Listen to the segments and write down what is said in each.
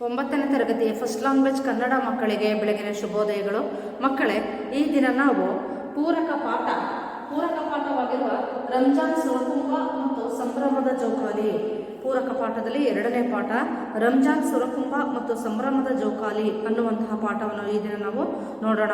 9ನೇ ತರಗತಿಯ first language Kannada ಮಕ್ಕಳಿಗೆ ಬೆಳಗಿನ ಶುಭೋದಯಗಳು. ಮಕ್ಕಳೇ, ಈ ದಿನ ನಾವು ಪೂರಕ ಪಾಠವಾಗಿರುವ ರಂಜಾನ್ ಸುರಕುಂಭ ಮತ್ತು ಸಂಭ್ರಮದ ಜೋಕಾಲಿ, ಪೂರಕ ಪಾಠದಲ್ಲಿ 2ನೇ ಪಾಠ ರಂಜಾನ್ ಸುರಕುಂಭ ಮತ್ತು ಸಂಭ್ರಮದ ಜೋಕಾಲಿ ಅನ್ನುವಂತಹ ಪಾಠವನ್ನು ಈ ದಿನ ನಾವು ನೋಡೋಣ.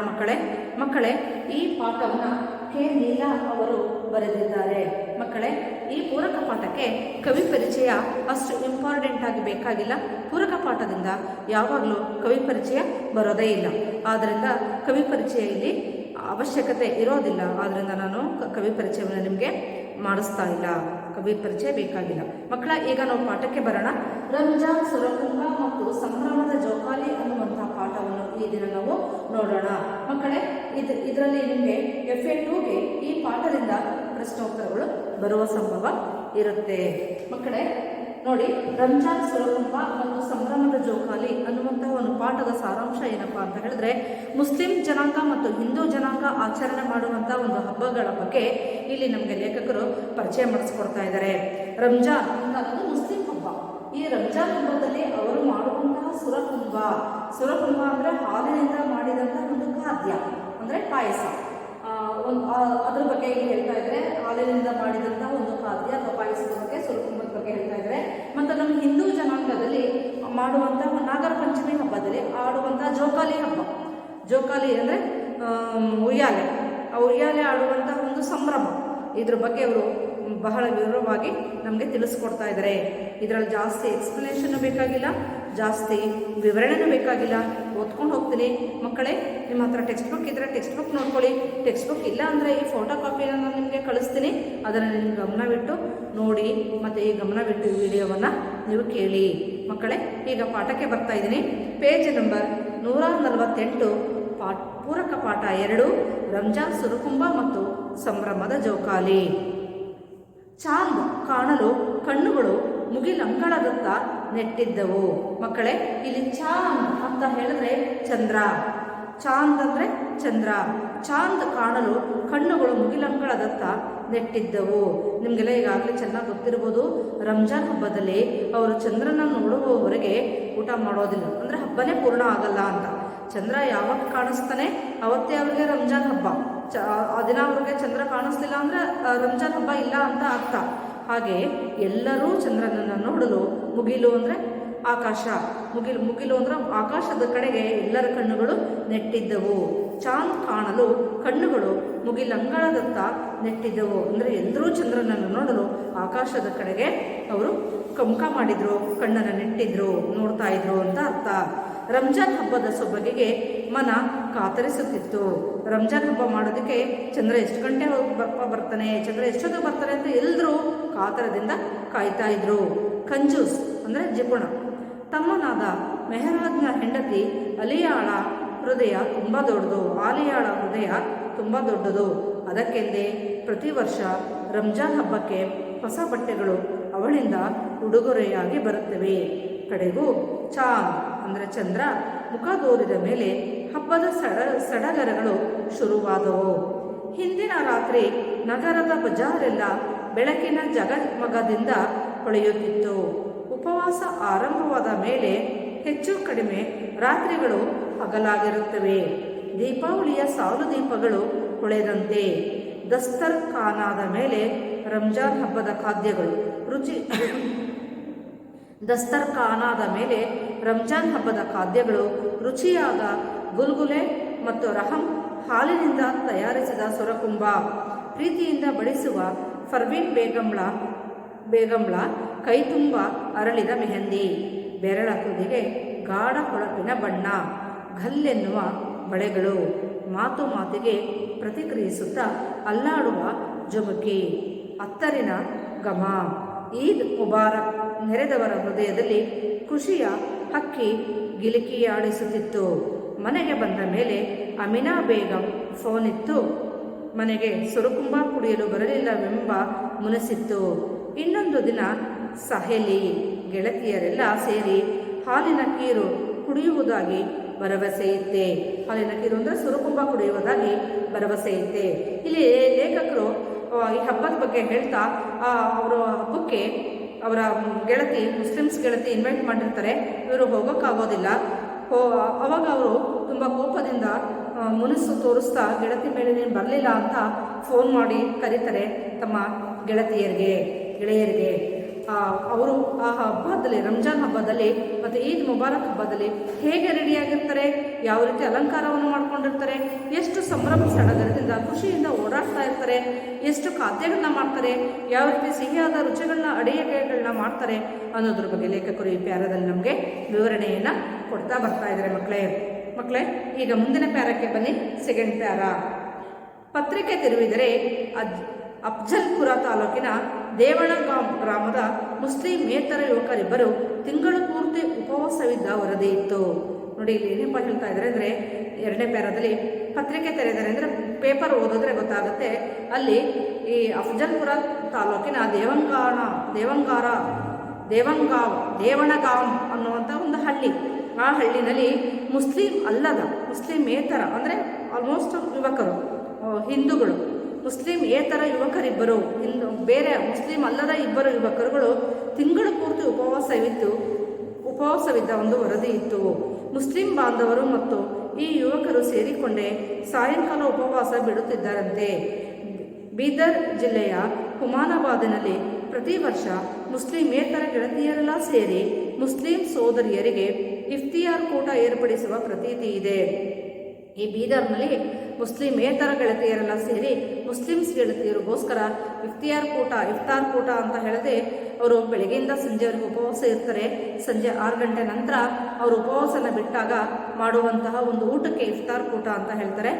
ಮಕ್ಕಳೇ, ಈ ಪಾಠವನ್ನು ಕೆ ನೀಲಾ ಅವರು ಬರೆದಿದ್ದಾರೆ. ಮಕ್ಕಳೇ, ಈ ಪೂರಕ ಪಾಠಕ್ಕೆ ಕವಿ ಪರಿಚಯ ಅಷ್ಟು ಇಂಪಾರ್ಟೆಂಟ್ ಆಗಿ ಬೇಕಾಗಿಲ್ಲ. ಪೂರಕ ಪಾಠದಿಂದ ಯಾವಾಗಲೂ ಕವಿ ಪರಿಚಯ ಬರೋದೇ ಇಲ್ಲ. ಆದ್ದರಿಂದ ಕವಿ ಪರಿಚಯ ಇಲ್ಲಿ ಅವಶ್ಯಕತೆ ಇರೋದಿಲ್ಲ. ಆದ್ದರಿಂದ ನಾನು ಕವಿ ಪರಿಚಯವನ್ನು ನಿಮಗೆ ಮಾಡಿಸ್ತಾ ಇಲ್ಲ. ಕವಿ ಪರಿಚಯ ಬೇಕಾಗಿಲ್ಲ. ಮಕ್ಕಳ, ಈಗ ನಾವು ಪಾಠಕ್ಕೆ ಬರೋಣ. ರಂಜಾನ್ ಸುರಕುಂಭ ಮತ್ತು ಸಂಭ್ರಮದ ಜೋಕಾಲಿ ಅನ್ನುವಂತಹ ಪಾಠವನ್ನು ಈ ದಿನ ನಾವು ನೋಡೋಣ. ಮಕ್ಕಳೇ, ಇದರಲ್ಲಿ ನಿಮಗೆ FA2ಗೆ ಈ ಪಾಠದಿಂದ ಪ್ರಶ್ನೋತ್ತರಗಳು ಬರುವ ಸಂಭವ ಇರುತ್ತೆ. ಮಕ್ಕಳೇ ನೋಡಿ, ರಂಜಾನ್ ಸುರಕುಂಭ ಮತ್ತು ಸಂಭ್ರಮದ ಜೋಕಾಲಿ ಅನ್ನುವಂತಹ ಒಂದು ಪಾಠದ ಸಾರಾಂಶ ಏನಪ್ಪಾ ಅಂತ ಹೇಳಿದ್ರೆ, ಮುಸ್ಲಿಂ ಜನಾಂಗ ಮತ್ತು ಹಿಂದೂ ಜನಾಂಗ ಆಚರಣೆ ಮಾಡುವಂತಹ ಒಂದು ಹಬ್ಬಗಳ ಬಗ್ಗೆ ಇಲ್ಲಿ ನಮಗೆ ಲೇಖಕರು ಪರಿಚಯ ಮಾಡಿಸ್ಕೊಡ್ತಾ ಇದ್ದಾರೆ. ರಂಜಾನ್ ಅನ್ನೋದು ಮುಸ್ಲಿಂ ಹಬ್ಬ. ಈ ರಂಜಾನ್ ಹಬ್ಬದಲ್ಲಿ ಅವರು ಮಾಡುವಂತಹ ಸುರಕುಂಭ ಅಂದ್ರೆ ಹಾಲಿನಿಂದ ಮಾಡಿದಂತಹ ಒಂದು ಖಾದ್ಯ, ಅಂದ್ರೆ ಪಾಯಸ. ಅದ್ರ ಬಗ್ಗೆ ಇಲ್ಲಿ ಹೇಳ್ತಾ ಇದ್ದಾರೆ. ಹಾಲಿನಿಂದ ಮಾಡಿದಂತಹ ಒಂದು ಖಾದ್ಯ ಅಥವಾ ಪಾಯಸದ ಬಗ್ಗೆ, ಸುರಕುಂಭದ ಬಗ್ಗೆ ಹೇಳ್ತಾ ಇದ್ದಾರೆ. ಮತ್ತು ನಮ್ಮ ಹಿಂದೂ ಜನಾಂಗದಲ್ಲಿ ಮಾಡುವಂತಹ ನಾಗರ ಪಂಚಮಿ ಹಬ್ಬದಲ್ಲಿ ಆಡುವಂತಹ ಜೋಕಾಲಿ ಅಂದರೆ ಉಯ್ಯಾಲೆ ಆಡುವಂತಹ ಒಂದು ಸಂಭ್ರಮ. ಇದ್ರ ಬಗ್ಗೆ ಅವರು ಬಹಳ ವಿವರವಾಗಿ ನಮಗೆ ತಿಳಿಸ್ಕೊಡ್ತಾ ಇದ್ದಾರೆ. ಇದರಲ್ಲಿ ಜಾಸ್ತಿ ಎಕ್ಸ್ಪ್ಲನೇಷನ್ ಬೇಕಾಗಿಲ್ಲ, ಜಾಸ್ತಿ ವಿವರಣೆನೂ ಬೇಕಾಗಿಲ್ಲ. ಓದ್ಕೊಂಡು ಹೋಗ್ತೀನಿ. ಮಕ್ಕಳೇ, ನಿಮ್ಮ ಹತ್ರ ಟೆಕ್ಸ್ಟ್ ಬುಕ್ ಇದ್ದರೆ ಟೆಕ್ಸ್ಟ್ ಬುಕ್ ನೋಡ್ಕೊಳ್ಳಿ. ಟೆಕ್ಸ್ಟ್ ಬುಕ್ ಇಲ್ಲ ಅಂದರೆ ಈ ಫೋಟೋ ಕಾಪಿನ ನಾನು ನಿಮಗೆ ಕಳಿಸ್ತೀನಿ. ಅದನ್ನು ನೀವು ಗಮನವಿಟ್ಟು ನೋಡಿ ಮತ್ತು ಈ ಗಮನವಿಟ್ಟು ಈ ವಿಡಿಯೋವನ್ನು ನೀವು ಕೇಳಿ. ಮಕ್ಕಳೇ, ಈಗ ಪಾಠಕ್ಕೆ ಬರ್ತಾ ಇದ್ದೀನಿ. ಪೇಜ್ ನಂಬರ್ 148, ಪೂರಕ ಪಾಠ 2, ರಂಜಾನ್ ಸುರಕುಂಭ ಮತ್ತು ಸಂಭ್ರಮದ ಜೋಕಾಲಿ. ಚಾಂದ್ ಕಾಣಲು ಕಣ್ಣುಗಳು ಮುಗಿಲಂಗಳದತ್ತ ನೆಟ್ಟಿದ್ದವು. ಮಕ್ಕಳೇ, ಇಲ್ಲಿ ಚಾಂದ್ ಅಂತ ಹೇಳಿದ್ರೆ ಚಂದ್ರ. ಚಾಂದ್ ಅಂದ್ರೆ ಚಂದ್ರ. ಚಾಂದ್ ಕಾಣಲು ಕಣ್ಣುಗಳು ಮುಗಿಲಂಗಳದತ್ತ ನೆಟ್ಟಿದ್ದವು. ನಿಮಗೆಲ್ಲ ಈಗಾಗಲೇ ಚೆನ್ನಾಗಿ ಗೊತ್ತಿರ್ಬೋದು, ರಂಜಾನ್ ಹಬ್ಬದಲ್ಲಿ ಅವರು ಚಂದ್ರನ ನೋಡುವವರೆಗೆ ಊಟ ಮಾಡೋದಿಲ್ಲ. ಅಂದರೆ ಹಬ್ಬನೇ ಪೂರ್ಣ ಆಗಲ್ಲ ಅಂತ. ಚಂದ್ರ ಯಾವಾಗ ಕಾಣಿಸ್ತಾನೆ ಅವತ್ತೇ ಅವ್ರಿಗೆ ರಂಜಾನ್ ಹಬ್ಬ. ಆ ದಿನ ಅವ್ರಿಗೆ ಚಂದ್ರ ಕಾಣಿಸ್ಲಿಲ್ಲ ಅಂದರೆ ರಂಜಾನ್ ಹಬ್ಬ ಇಲ್ಲ ಅಂತ ಅರ್ಥ. ಹಾಗೆ ಎಲ್ಲರೂ ಚಂದ್ರನನ್ನು ನೋಡಲು ಮುಗಿಲು ಅಂದರೆ ಆಕಾಶ, ಮುಗಿಲು ಅಂದ್ರೆ ಆಕಾಶದ ಕಡೆಗೆ ಎಲ್ಲರ ಕಣ್ಣುಗಳು ನೆಟ್ಟಿದ್ದವು. ಚಾಂದ್ ಕಾಣಲು ಕಣ್ಣುಗಳು ಮುಗಿಲಂಗಳದತ್ತ ನೆಟ್ಟಿದ್ದವು. ಅಂದರೆ ಎಲ್ಲರೂ ಚಂದ್ರನನ್ನು ನೋಡಲು ಆಕಾಶದ ಕಡೆಗೆ ಅವರು ಮುಖ ಮಾಡಿದ್ರು, ಕಣ್ಣನ್ನು ನೆಟ್ಟಿದ್ರು, ನೋಡ್ತಾ ಇದ್ರು ಅಂತ ಅರ್ಥ. ರಂಜಾನ್ ಹಬ್ಬದ ಸೊಬಗಿಗೆ ಮನ ಕಾತರಿಸುತ್ತಿತ್ತು. ರಂಜಾನ್ ಹಬ್ಬ ಮಾಡೋದಕ್ಕೆ ಚಂದ್ರ ಎಷ್ಟು ಗಂಟೆ ಬರ್ತಾನೆ, ಚಂದ್ರ ಎಷ್ಟೊತ್ತು ಬರ್ತಾನೆ ಅಂತ ಎಲ್ಲರೂ ಕಾತರದಿಂದ ಕಾಯ್ತಾ ಇದ್ರು. ಕಂಜೂಸ್ ಅಂದರೆ ಜಿಪುಣ. ತಮ್ಮನಾದ ಮೆಹರಾಜ್ನ ಹೆಂಡತಿ ಆಲಿಯಾಳ ಹೃದಯ ತುಂಬ ದೊಡ್ಡದು. ಅದಕ್ಕೆಂದೇ ಪ್ರತಿ ವರ್ಷ ರಂಜಾನ್ ಹಬ್ಬಕ್ಕೆ ಹೊಸ ಬಟ್ಟೆಗಳು ಅವಳಿಂದ ಉಡುಗೊರೆಯಾಗಿ ಬರುತ್ತವೆ. ಕಡೆಗೂ ಚಾಂದ್ ಅಂದರೆ ಚಂದ್ರ ಮುಖ ತೋರಿದ ಮೇಲೆ ಹಬ್ಬದ ಸಡಗರಗಳು ಶುರುವಾದವು. ಹಿಂದಿನ ರಾತ್ರಿ ನಗರದ ಬಜಾರೆಲ್ಲ ಬೆಳಕಿನ ಜಗಮಗದಿಂದ ಹೊಳೆಯುತ್ತಿತ್ತು. ಉಪವಾಸ ಆರಂಭವಾದ ಮೇಲೆ ಹೆಚ್ಚು ಕಡಿಮೆ ರಾತ್ರಿಗಳು ಹಗಲಾಗಿರುತ್ತವೆ. ದೀಪಾವಳಿಯ ಸಾಲು ದೀಪಗಳು ಹೊಳೆದಂತೆ ದಸ್ತರ್ ಖಾನಾದ ಮೇಲೆ ರಂಜಾನ್ ಹಬ್ಬದ ಖಾದ್ಯಗಳು ರುಚಿಯಾದ ಗುಲ್ಗುಲೆ ಮತ್ತು ರಹಂ, ಹಾಲಿನಿಂದ ತಯಾರಿಸಿದ ಸುರಕುಂಭ, ಪ್ರೀತಿಯಿಂದ ಬಡಿಸುವ ಫರ್ವೀನ್ ಬೇಗಂಳ ಕೈತುಂಬ ಅರಳಿದ ಮೆಹಂದಿ, ಬೆರಳ ತುದಿಗೆ ಗಾಢ ಹೊಳಪಿನ ಬಣ್ಣ, ಘಲ್ಲೆನ್ನುವ ಬಳೆಗಳು, ಮಾತಿಗೆ ಪ್ರತಿಕ್ರಿಯಿಸುತ್ತಾ ಅಲ್ಲಾಡುವ ಜುಮುಕಿ, ಅತ್ತರಿನ ಘಮ. ಈದ್ ಮುಬಾರಕ್ ನೆರೆದವರ ಹೃದಯದಲ್ಲಿ ಖುಷಿಯ ಹಕ್ಕಿ ಗಿಲಿಕಿಯಾಡಿಸುತ್ತಿತ್ತು. ಮನೆಗೆ ಬಂದ ಮೇಲೆ ಅಮಿನಾ ಬೇಗಂ ಫೋನಿತ್ತು. ಮನೆಗೆ ಸುರಕುಂಭ ಕುಡಿಯಲು ಬರಲಿಲ್ಲವೆಂಬ ಮುನಿಸಿತ್ತು. ಇನ್ನೊಂದು ದಿನ ಸಹೇಲಿ ಗೆಳತಿಯರೆಲ್ಲ ಸೇರಿ ಹಾಲಿನ ಕೀರು ಕುಡಿಯುವುದಾಗಿ ಭರವಸೆಯಿತ್ತೆ. ಹಾಲಿನ ಕೀರು ಅಂದರೆ ಸುರಕುಂಭ ಕುಡಿಯುವುದಾಗಿ ಭರವಸೆಯಿತ್ತೆ. ಇಲ್ಲಿ ಲೇಖಕರು ಈ ಹಬ್ಬದ ಬಗ್ಗೆ ಹೇಳ್ತಾ ಅವರು ಹಬ್ಬಕ್ಕೆ ಅವರ ಗೆಳತಿ, ಮುಸ್ಲಿಮ್ಸ್ ಗೆಳತಿ ಇನ್ವೈಟ್ ಮಾಡಿರ್ತಾರೆ, ಇವರು ಹೋಗೋಕ್ಕಾಗೋದಿಲ್ಲ. ಅವಾಗ ಅವರು ತುಂಬ ಕೋಪದಿಂದ ಮುನಿಸು ತೋರಿಸ್ತಾ ಗೆಳತಿ ಮೇಲೆ ನೀನು ಬರಲಿಲ್ಲ ಅಂತ ಫೋನ್ ಮಾಡಿ ಕರೀತಾರೆ ತಮ್ಮ ಗೆಳೆಯರಿಗೆ. ಅವರು ಆ ಹಬ್ಬದಲ್ಲಿ, ರಂಜಾನ್ ಹಬ್ಬದಲ್ಲಿ ಮತ್ತು ಈದ್ ಮುಬಾರಕ್ ಹಬ್ಬದಲ್ಲಿ ಹೇಗೆ ರೆಡಿಯಾಗಿರ್ತಾರೆ, ಯಾವ ರೀತಿ ಅಲಂಕಾರವನ್ನು ಮಾಡ್ಕೊಂಡಿರ್ತಾರೆ, ಎಷ್ಟು ಸಂಭ್ರಮ ಸಡಗರದಿಂದ ಖುಷಿಯಿಂದ ಓಡಾಡ್ತಾ ಇರ್ತಾರೆ, ಎಷ್ಟು ಖಾದ್ಯಗಳನ್ನ ಮಾಡ್ತಾರೆ, ಯಾವ ರೀತಿ ಸಿಹಿಯಾದ ರುಚಿಗಳನ್ನ ಅಡುಗೆಗಳನ್ನ ಮಾಡ್ತಾರೆ ಅನ್ನೋದ್ರ ಬಗ್ಗೆ ಲೇಖಕರು ಈ ಪ್ಯಾರದಲ್ಲಿ ನಮಗೆ ವಿವರಣೆಯನ್ನು ಕೊಡ್ತಾ ಬರ್ತಾ ಇದ್ದಾರೆ. ಮಕ್ಕಳೇ ಈಗ ಮುಂದಿನ ಪ್ಯಾರಕ್ಕೆ ಬನ್ನಿ. Second para. ಪತ್ರಿಕೆ ತಿರುವಿದರೆ ಅಫ್ಜಲ್ಪುರ ತಾಲೂಕಿನ ದೇವಣಗಾಂವ್ ಗ್ರಾಮದ ಮುಸ್ಲಿಮೇತರ ಯುವಕರಿಬ್ಬರು ತಿಂಗಳು ಪೂರ್ತಿ ಉಪವಾಸವಿದ್ದ ವರದಿ ಇತ್ತು. ನೋಡಿ, ಇಲ್ಲಿ ಏನಪ್ಪ ಹೇಳ್ತಾ ಇದ್ದಾರೆ ಅಂದರೆ, ಎರಡನೇ ಪ್ಯಾರದಲ್ಲಿ ಪತ್ರಿಕೆ ತೆರೆದರೆ ಅಂದರೆ ಪೇಪರ್ ಓದಿದ್ರೆ ಗೊತ್ತಾಗುತ್ತೆ. ಅಲ್ಲಿ ಈ ಅಫ್ಜಲ್ಪುರ ತಾಲೂಕಿನ ದೇವಣಗಾಂವ್ ಅನ್ನುವಂಥ ಒಂದು ಹಳ್ಳಿ. ಆ ಹಳ್ಳಿನಲ್ಲಿ ಮುಸ್ಲಿಮೇತರ ಅಂದರೆ ಆಲ್ಮೋಸ್ಟ್ ಯುವಕರು, ಹಿಂದೂಗಳು, ಮುಸ್ಲಿಮೇತರ ಯುವಕರಿಬ್ಬರು, ಬೇರೆ ಮುಸ್ಲಿಂ ಅಲ್ಲದ ಇಬ್ಬರು ಯುವಕರುಗಳು ತಿಂಗಳು ಪೂರ್ತಿ ಉಪವಾಸವಿದ್ದ ಒಂದು ವರದಿ ಇತ್ತು. ಮುಸ್ಲಿಂ ಬಾಂಧವರು ಮತ್ತು ಈ ಯುವಕರು ಸೇರಿಕೊಂಡೇ ಸಾಯಂಕಾಲ ಉಪವಾಸ ಬಿಡುತ್ತಿದ್ದರಂತೆ. ಬೀದರ್ ಜಿಲ್ಲೆಯ ಹುಮಾನಾಬಾದಿನಲ್ಲಿ ಪ್ರತಿ ವರ್ಷ ಮುಸ್ಲಿಮೇತರ ಗೆಳತಿಯರೆಲ್ಲ ಸೇರಿ ಮುಸ್ಲಿಂ ಸೋದರಿಯರಿಗೆ ಇಫ್ತಿಯಾರ್ ಕೂಟ ಏರ್ಪಡಿಸುವ ಪ್ರತೀತಿ ಇದೆ. ಈ ಬೀದರ್ನಲ್ಲಿ ಮುಸ್ಲಿಮೇತರ ಗೆಳತಿಯರೆಲ್ಲ ಸೇರಿ ಮುಸ್ಲಿಮ್ಸ್ ಗೆಳತಿಯರಿಗೋಸ್ಕರ ಇಫ್ತಾರ್ ಕೂಟ ಅಂತ ಹೇಳಿದೆ. ಅವರು ಬೆಳಗ್ಗೆಯಿಂದ ಸಂಜೆವರೆಗೂ ಉಪವಾಸ ಇರ್ತಾರೆ. ಸಂಜೆ 6 ಗಂಟೆ ನಂತರ ಅವರು ಉಪವಾಸನ ಬಿಟ್ಟಾಗ ಮಾಡುವಂತಹ ಒಂದು ಊಟಕ್ಕೆ ಇಫ್ತಾರ್ ಕೂಟ ಅಂತ ಹೇಳ್ತಾರೆ.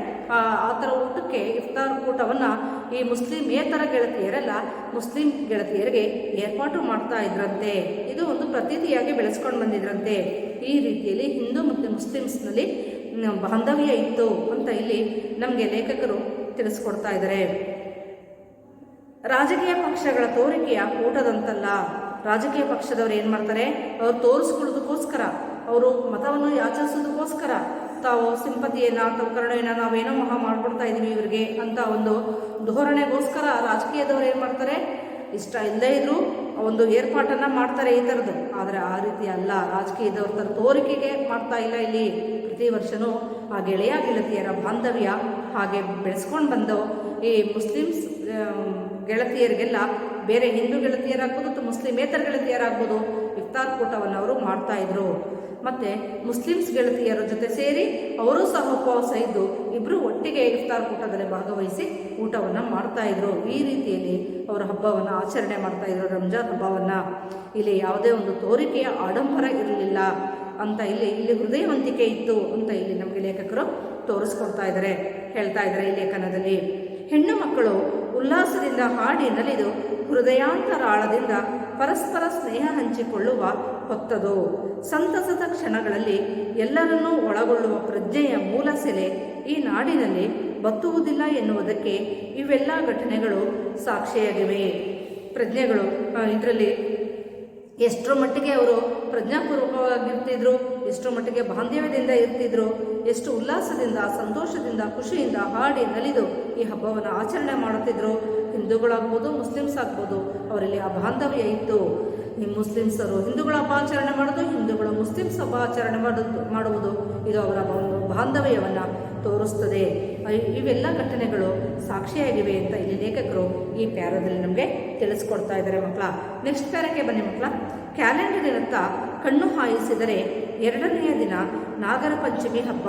ಆ ಥರ ಊಟಕ್ಕೆ ಇಫ್ತಾರ್ ಕೂಟವನ್ನು ಈ ಮುಸ್ಲಿಮೇತರ ಗೆಳತಿಯರೆಲ್ಲ ಮುಸ್ಲಿಂ ಗೆಳತಿಯರಿಗೆ ಏರ್ಪಾಟು ಮಾಡ್ತಾ ಇದ್ರಂತೆ. ಇದು ಒಂದು ಪ್ರತೀತಿಯಾಗಿ ಬೆಳೆಸ್ಕೊಂಡು ಬಂದಿದ್ರಂತೆ. ಈ ರೀತಿಯಲ್ಲಿ ಹಿಂದೂ ಮತ್ತು ಮುಸ್ಲಿಮ್ಸ್ನಲ್ಲಿ ಬಾಂಧವ್ಯ ಇತ್ತು ಅಂತ ಇಲ್ಲಿ ನಮಗೆ ಲೇಖಕರು ತಿಳಿಸ್ಕೊಡ್ತಾ ಇದ್ದಾರೆ. ರಾಜಕೀಯ ಪಕ್ಷಗಳ ತೋರಿಕೆಯ ಕೂಟದಂತಲ್ಲ. ರಾಜಕೀಯ ಪಕ್ಷದವರು ಏನು ಮಾಡ್ತಾರೆ, ಅವ್ರು ತೋರಿಸ್ಕೊಳ್ಳೋದಕ್ಕೋಸ್ಕರ, ಅವರು ಮತವನ್ನು ಯಾಚಿಸೋದಕ್ಕೋಸ್ಕರ, ತಾವು ಸಿಂಪತಿಯನ್ನು ಅಥವಾ ಕರುಣೆಯನ್ನು ನಾವೇನೋ ಮಾಡ್ಕೊಡ್ತಾ ಇದ್ದೀವಿ ಇವರಿಗೆ ಅಂತ ಒಂದು ಧೋರಣೆಗೋಸ್ಕರ ರಾಜಕೀಯದವರು ಏನು ಮಾಡ್ತಾರೆ, ಇಷ್ಟ ಇಲ್ಲದೇ ಇದ್ರೂ ಒಂದು ಏರ್ಪಾಟನ್ನು ಮಾಡ್ತಾರೆ ಈ ಥರದ್ದು. ಆದರೆ ಆ ರೀತಿ ಅಲ್ಲ, ರಾಜಕೀಯದವ್ರ ಥರ ತೋರಿಕೆಗೆ ಮಾಡ್ತಾ ಇಲ್ಲ. ಇಲ್ಲಿ ಪ್ರತಿ ವರ್ಷವೂ ಆ ಗೆಳತಿಯರ ಬಾಂಧವ್ಯ ಹಾಗೆ ಬೆಳೆಸ್ಕೊಂಡು ಬಂದು ಈ ಮುಸ್ಲಿಮ್ಸ್ ಗೆಳತಿಯರಿಗೆಲ್ಲ, ಬೇರೆ ಹಿಂದೂ ಗೆಳತಿಯರಾಗ್ಬೋದು ಅಥವಾ ಮುಸ್ಲಿಮೇತರ ಗೆಳತಿಯರಾಗ್ಬೋದು, ಇಫ್ತಾರ್ ಕೂಟವನ್ನು ಅವರು ಮಾಡ್ತಾಯಿದ್ರು. ಮತ್ತು ಮುಸ್ಲಿಮ್ಸ್ ಗೆಳತಿಯರ ಜೊತೆ ಸೇರಿ ಅವರು ಸಹ ಉಪವಾಸ ಇದ್ದು ಇಬ್ಬರು ಒಟ್ಟಿಗೆ ಇಫ್ತಾರ್ ಕೂಟದಲ್ಲಿ ಭಾಗವಹಿಸಿ ಊಟವನ್ನು ಮಾಡ್ತಾಯಿದ್ರು. ಈ ರೀತಿಯಲ್ಲಿ ಅವರ ಹಬ್ಬವನ್ನು ಆಚರಣೆ ಮಾಡ್ತಾಯಿದ್ರು, ರಂಜಾನ್ ಹಬ್ಬವನ್ನು. ಇಲ್ಲಿ ಯಾವುದೇ ಒಂದು ತೋರಿಕೆಯ ಆಡಂಬರ ಇರಲಿಲ್ಲ ಅಂತ ಇಲ್ಲಿ ಹೃದಯವಂತಿಕೆ ಇತ್ತು ಅಂತ ಇಲ್ಲಿ ನಮಗೆ ಲೇಖಕರು ತೋರಿಸ್ಕೊಡ್ತಾ ಇದ್ದಾರೆ, ಹೇಳ್ತಾ ಇದ್ದಾರೆ ಈ ಲೇಖನದಲ್ಲಿ. ಹೆಣ್ಣು ಮಕ್ಕಳು ಉಲ್ಲಾಸದಿಂದ ಹಾಡಿ ನಲಿದು ಹೃದಯಾಂತರಾಳದಿಂದ ಪರಸ್ಪರ ಸ್ನೇಹ ಹಂಚಿಕೊಳ್ಳುವ ಹೊತ್ತದು. ಸಂತಸದ ಕ್ಷಣಗಳಲ್ಲಿ ಎಲ್ಲರನ್ನೂ ಒಳಗೊಳ್ಳುವ ಪ್ರಜ್ಞೆಯ ಮೂಲ ಸೆಲೆ ಈ ನಾಡಿನಲ್ಲಿ ಬತ್ತುವುದಿಲ್ಲ ಎನ್ನುವುದಕ್ಕೆ ಇವೆಲ್ಲ ಘಟನೆಗಳು ಸಾಕ್ಷಿಯಾಗಿವೆ. ಪ್ರಜ್ಞೆಗಳು ಇದರಲ್ಲಿ ಎಷ್ಟರ ಮಟ್ಟಿಗೆ ಅವರು ಪ್ರಜ್ಞಾಪೂರ್ವಕವಾಗಿರ್ತಿದ್ರು, ಎಷ್ಟರ ಮಟ್ಟಿಗೆ ಬಾಂಧವ್ಯದಿಂದ ಇರ್ತಿದ್ರು, ಎಷ್ಟು ಉಲ್ಲಾಸದಿಂದ, ಸಂತೋಷದಿಂದ, ಖುಷಿಯಿಂದ ಹಾಡಿ ನಲಿದು ಈ ಹಬ್ಬವನ್ನು ಆಚರಣೆ ಮಾಡುತ್ತಿದ್ರು. ಹಿಂದೂಗಳಾಗ್ಬೋದು, ಮುಸ್ಲಿಮ್ಸ್ ಆಗ್ಬೋದು, ಅವರಲ್ಲಿ ಆ ಬಾಂಧವ್ಯ ಇತ್ತು. ಈ ಮುಸ್ಲಿಮ್ಸರು ಹಿಂದೂಗಳ ಹಬ್ಬ ಆಚರಣೆ ಮಾಡೋದು, ಹಿಂದೂಗಳು ಮುಸ್ಲಿಮ್ಸ್ ಹಬ್ಬ ಆಚರಣೆ ಮಾಡುವುದು ಇದು ಅವರ ಒಂದು ಬಾಂಧವ್ಯವನ್ನು ತೋರಿಸ್ತದೆ. ಇವೆಲ್ಲ ಘಟನೆಗಳು ಸಾಕ್ಷಿಯಾಗಿವೆ ಅಂತ ಇಲ್ಲಿ ಲೇಖಕರು ಈ ಪ್ಯಾರದಲ್ಲಿ ನಮಗೆ ತಿಳಿಸ್ಕೊಡ್ತಾ ಇದ್ದಾರೆ ಮಕ್ಕಳ. ನೆಕ್ಸ್ಟ್ ಪ್ಯಾರಕ್ಕೆ ಬನ್ನಿ ಮಕ್ಕಳ. ಕ್ಯಾಲೆಂಡರಿನತ್ತ ಕಣ್ಣು ಹಾಯಿಸಿದರೆ 2ನೆಯ ದಿನ ನಾಗರ ಪಂಚಮಿ ಹಬ್ಬ.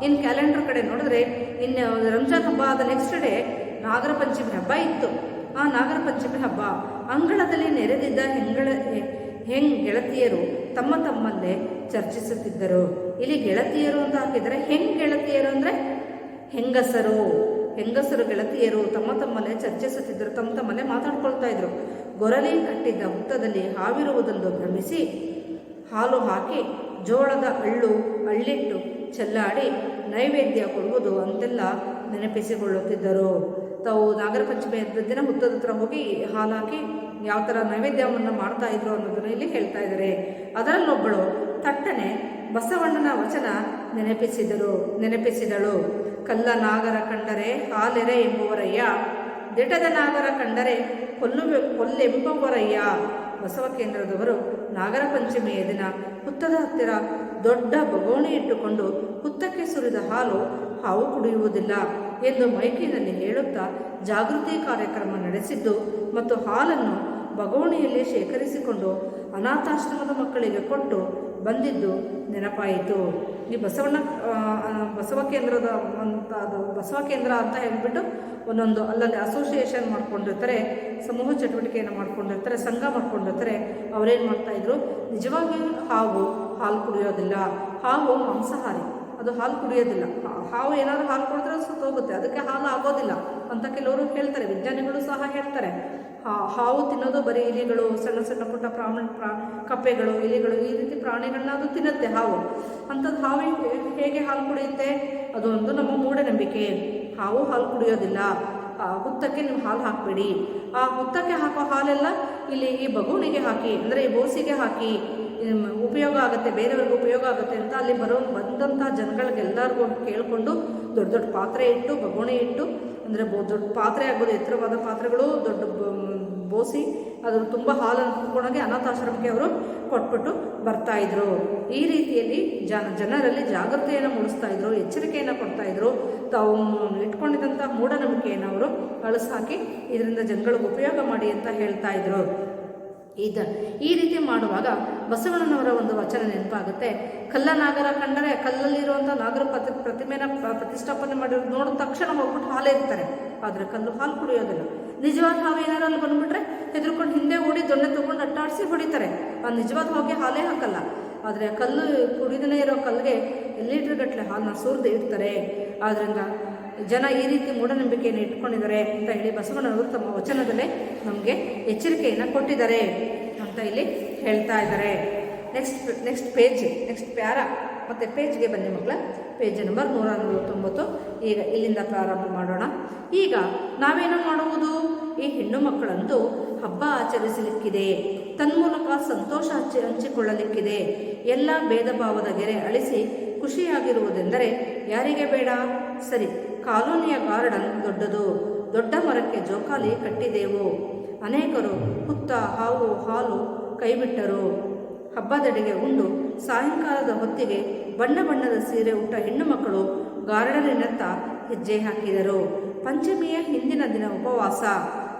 ಇನ್ನು ಕ್ಯಾಲೆಂಡರ್ ಕಡೆ ನೋಡಿದ್ರೆ ಇನ್ನು ರಂಜಾನ್ ಹಬ್ಬ ಆದ ನೆಕ್ಸ್ಟ್ ಡೇ ನಾಗರ ಪಂಚಮಿ ಹಬ್ಬ ಇತ್ತು. ಆ ನಾಗರ ಪಂಚಮಿ ಹಬ್ಬ ಅಂಗಳದಲ್ಲಿ ನೆರೆದಿದ್ದ ಗೆಳತಿಯರು ತಮ್ಮಲ್ಲೇ ಚರ್ಚಿಸುತ್ತಿದ್ದರು. ಇಲ್ಲಿ ಗೆಳತಿಯರು ಅಂತ ಹಾಕಿದರೆ ಗೆಳತಿಯರು ಅಂದರೆ ಹೆಂಗಸರು ಗೆಳತಿಯರು ತಮ್ಮಲ್ಲೇ ಚರ್ಚಿಸುತ್ತಿದ್ದರು, ತಮ್ಮಲ್ಲೇ ಮಾತಾಡ್ಕೊಳ್ತಾ ಇದ್ರು. ಗೊರಲಿ ಕಟ್ಟಿದ್ದ ಹುತ್ತದಲ್ಲಿ ಹಾವಿರುವುದನ್ನು ಭ್ರಮಿಸಿ ಹಾಲು ಹಾಕಿ ಜೋಳದ ಅಳ್ಳಿಟ್ಟು ಚೆಲ್ಲಾಡಿ ನೈವೇದ್ಯ ಕೊಡುವುದು ಅಂತೆಲ್ಲ ನೆನಪಿಸಿಕೊಳ್ಳುತ್ತಿದ್ದರು. ತಾವು ನಾಗರ ಪಂಚಮಿ ದಿನ ಹುತ್ತದ ಹತ್ರ ಹೋಗಿ ಹಾಲು ಹಾಕಿ ಯಾವ ಥರ ನೈವೇದ್ಯವನ್ನು ಮಾಡ್ತಾ ಇದ್ರು ಅನ್ನೋದನ್ನು ಇಲ್ಲಿ ಹೇಳ್ತಾ ಇದ್ದಾರೆ. ಅದರಲ್ಲೊಬ್ಬಳು ತಟ್ಟನೆ ಬಸವಣ್ಣನ ವಚನ ನೆನಪಿಸಿದಳು. ಕಲ್ಲ ನಾಗರ ಕಂಡರೆ ಹಾಲೆರೆ ಎಂಬುವರಯ್ಯ, ದಿಟದ ನಾಗರ ಕಂಡರೆ ಕೊಲ್ಲೆಂಬುವರಯ್ಯ. ಬಸವ ಕೇಂದ್ರದವರು ನಾಗರ ಪಂಚಮಿಯ ದಿನ ಹುತ್ತದ ಹತ್ತಿರ ದೊಡ್ಡ ಬಗೋಣಿ ಇಟ್ಟುಕೊಂಡು ಹುತ್ತಕ್ಕೆ ಸುರಿದ ಹಾಲು ಹಾವು ಕುಡಿಯುವುದಿಲ್ಲ ಎಂದು ಮೈಕಿನಲ್ಲಿ ಹೇಳುತ್ತಾ ಜಾಗೃತಿ ಕಾರ್ಯಕ್ರಮ ನಡೆಸಿದ್ದು ಮತ್ತು ಹಾಲನ್ನು ಬಗೋಣಿಯಲ್ಲಿ ಶೇಖರಿಸಿಕೊಂಡು ಅನಾಥಾಶ್ರಮದ ಮಕ್ಕಳಿಗೆ ಕೊಟ್ಟು ಬಂದಿದ್ದು ನೆನಪಾಯಿತು. ಈ ಬಸವ ಕೇಂದ್ರದ ಅದು ಬಸವ ಕೇಂದ್ರ ಅಂತ ಹೇಳಿಬಿಟ್ಟು ಒಂದೊಂದು ಅಲ್ಲಲ್ಲಿ ಅಸೋಸಿಯೇಷನ್ ಮಾಡ್ಕೊಂಡಿರ್ತಾರೆ, ಸಮೂಹ ಚಟುವಟಿಕೆಯನ್ನು ಮಾಡ್ಕೊಂಡಿರ್ತಾರೆ, ಸಂಘ ಮಾಡ್ಕೊಂಡಿರ್ತಾರೆ. ಅವರೇನು ಮಾಡ್ತಾಯಿದ್ರು, ನಿಜವಾಗಿಯೂ ಹಾವು ಹಾಲು ಕುಡಿಯೋದಿಲ್ಲ, ಹಾವು ಮಾಂಸಾಹಾರಿ, ಅದು ಹಾಲು ಕುಡಿಯೋದಿಲ್ಲ, ಹಾವು ಏನಾದರೂ ಹಾಲು ಕುಡಿದ್ರೆ ಸುತ್ತೋಗುತ್ತೆ, ಅದಕ್ಕೆ ಹಾಲು ಆಗೋದಿಲ್ಲ ಅಂತ ಕೆಲವರು ಹೇಳ್ತಾರೆ. ವಿಜ್ಞಾನಿಗಳು ಸಹ ಹೇಳ್ತಾರೆ. ಹಾವು ತಿನ್ನೋದು ಬರೀ ಇಲಿಗಳು, ಸಣ್ಣ ಸಣ್ಣ ಪುಟ್ಟ ಕಪ್ಪೆಗಳು, ಇಲಿಗಳು, ಈ ರೀತಿ ಪ್ರಾಣಿಗಳನ್ನ ಅದು ತಿನ್ನುತ್ತೆ ಹಾವು. ಅಂಥದ್ದು ಹಾವು ಹೇಗೆ ಹಾಲು ಕುಡಿಯುತ್ತೆ? ಅದು ಒಂದು ನಮ್ಮ ಮೂಢನಂಬಿಕೆ. ಹಾವು ಹಾಲು ಕುಡಿಯೋದಿಲ್ಲ, ಹುತ್ತಕ್ಕೆ ನೀವು ಹಾಲು ಹಾಕಬೇಡಿ. ಆ ಹುತ್ತಕ್ಕೆ ಹಾಕೋ ಹಾಲೆಲ್ಲ ಇಲ್ಲಿ ಈ ಬಗೂನಿಗೆ ಹಾಕಿ, ಅಂದರೆ ಈ ಬೋಸಿಗೆ ಹಾಕಿ, ಉಪಯೋಗ ಆಗುತ್ತೆ, ಬೇರೆಯವ್ರಿಗೆ ಉಪಯೋಗ ಆಗುತ್ತೆ ಅಂತ ಅಲ್ಲಿ ಬಂದಂಥ ಜನಗಳಿಗೆಲ್ಲರಿಗೂ ಕೇಳಿಕೊಂಡು ದೊಡ್ಡ ದೊಡ್ಡ ಪಾತ್ರೆ ಇಟ್ಟು, ಬಗೋಣಿ ಇಟ್ಟು, ಅಂದರೆ ದೊಡ್ಡ ಪಾತ್ರೆ ಆಗ್ಬೋದು, ಎತ್ತರವಾದ ಪಾತ್ರೆಗಳು, ದೊಡ್ಡ ಬೋಸಿ, ಅದ್ರ ತುಂಬ ಹಾಲನ್ನು ತುಂಬಿಕೊಂಡೋಗಿ ಅನಾಥಾಶ್ರಮಕ್ಕೆ ಅವರು ಕೊಟ್ಬಿಟ್ಟು ಬರ್ತಾಯಿದ್ರು. ಈ ರೀತಿಯಲ್ಲಿ ಜನರಲ್ಲಿ ಜಾಗೃತಿಯನ್ನು ಮೂಡಿಸ್ತಾಯಿದ್ರು, ಎಚ್ಚರಿಕೆಯನ್ನು ಕೊಡ್ತಾಯಿದ್ರು. ತಾವು ಇಟ್ಕೊಂಡಿದ್ದಂಥ ಮೂಢನಂಬಿಕೆಯನ್ನು ಅವರು ಅಳಿಸಾಕಿ ಇದರಿಂದ ಜನಗಳಿಗೆ ಉಪಯೋಗ ಮಾಡಿ ಅಂತ ಹೇಳ್ತಾಯಿದ್ರು. ಈ ರೀತಿ ಮಾಡುವಾಗ ಬಸವಣ್ಣನವರ ಒಂದು ವಚನ ನೆನಪಾಗುತ್ತೆ. ಕಲ್ಲ ನಾಗರ ಕಂಡರೆ, ಕಲ್ಲಲ್ಲಿರುವಂಥ ನಾಗರ ಪ್ರತಿಮೆನ ಪ್ರತಿಷ್ಠಾಪನೆ ಮಾಡಿರೋದು ನೋಡಿದ ತಕ್ಷಣ ಹೋಗ್ಬಿಟ್ಟು ಹಾಲೇ ಇರ್ತಾರೆ, ಆದರೆ ಕಲ್ಲು ಹಾಲು ಕುಡಿಯೋದಿಲ್ಲ. ನಿಜವಾದ ಹಾವು ಏನಾರು ಅಲ್ಲಿ ಬಂದುಬಿಟ್ರೆ ಹೆದರ್ಕೊಂಡು ಹಿಂದೆ ಓಡಿ ದೊಣ್ಣೆ ತೊಗೊಂಡು ಅಟ್ಟಾಡಿಸಿ ಹೊಡಿತಾರೆ. ಆ ನಿಜವಾದ ಹಾವಿಗೆ ಹಾಲೇ ಹಾಕಲ್ಲ. ಆದರೆ ಕಲ್ಲು ಕುಡಿದೇ ಇರೋ ಕಲ್ಲಿಗೆ ಲೀಟ್ರ್ಗಟ್ಟಲೆ ಹಾಲನ್ನ ಸುರಿದು ಇಡ್ತಾರೆ. ಆದ್ದರಿಂದ ಜನ ಈ ರೀತಿ ಮೂಢನಂಬಿಕೆಯನ್ನು ಇಟ್ಕೊಂಡಿದ್ದಾರೆ ಅಂತ ಹೇಳಿ ಬಸವಣ್ಣನವರು ತಮ್ಮ ವಚನದಲ್ಲೇ ನಮಗೆ ಎಚ್ಚರಿಕೆಯನ್ನು ಕೊಟ್ಟಿದ್ದಾರೆ ಅಂತ ಇಲ್ಲಿ ಹೇಳ್ತಾ ಇದ್ದಾರೆ. ನೆಕ್ಸ್ಟ್ ಪ್ಯಾರಾ ಮತ್ತು ಪೇಜ್ಗೆ ಬನ್ನಿ ಮಕ್ಕಳ. Page number 149. ಈಗ ಇಲ್ಲಿಂದ ಪ್ರಾರಂಭ ಮಾಡೋಣ. ಈಗ ನಾವೇನು ಮಾಡುವುದು? ಈ ಹೆಣ್ಣು ಮಕ್ಕಳಂತೂ ಹಬ್ಬ ಆಚರಿಸಲಿಕ್ಕಿದೆ, ತನ್ಮೂಲಕ ಸಂತೋಷ ಹಂಚಿಕೊಳ್ಳಲಿಕ್ಕಿದೆ. ಎಲ್ಲ ಭೇದ ಭಾವದ ಗೆರೆ ಅಳಿಸಿ ಖುಷಿಯಾಗಿರುವುದೆಂದರೆ ಯಾರಿಗೆ ಬೇಡ? ಸರಿ, ಕಾಲೋನಿಯ ಗಾರ್ಡನ್ ದೊಡ್ಡದು, ದೊಡ್ಡ ಮರಕ್ಕೆ ಜೋಕಾಲಿ ಕಟ್ಟಿದೆವು. ಅನೇಕರು ಹುತ್ತ, ಹಾವು, ಹಾಲು ಕೈಬಿಟ್ಟರು. ಹಬ್ಬದಡಿಗೆ ಉಂಡು ಸಾಯಂಕಾಲದ ಹೊತ್ತಿಗೆ ಬಣ್ಣ ಬಣ್ಣದ ಸೀರೆ ಉಟ್ಟ ಹೆಣ್ಣು ಮಕ್ಕಳು ಗಾರ್ಡನಿನತ್ತ ಹೆಜ್ಜೆ ಹಾಕಿದರು. ಪಂಚಮಿಯ ಹಿಂದಿನ ದಿನ ಉಪವಾಸ.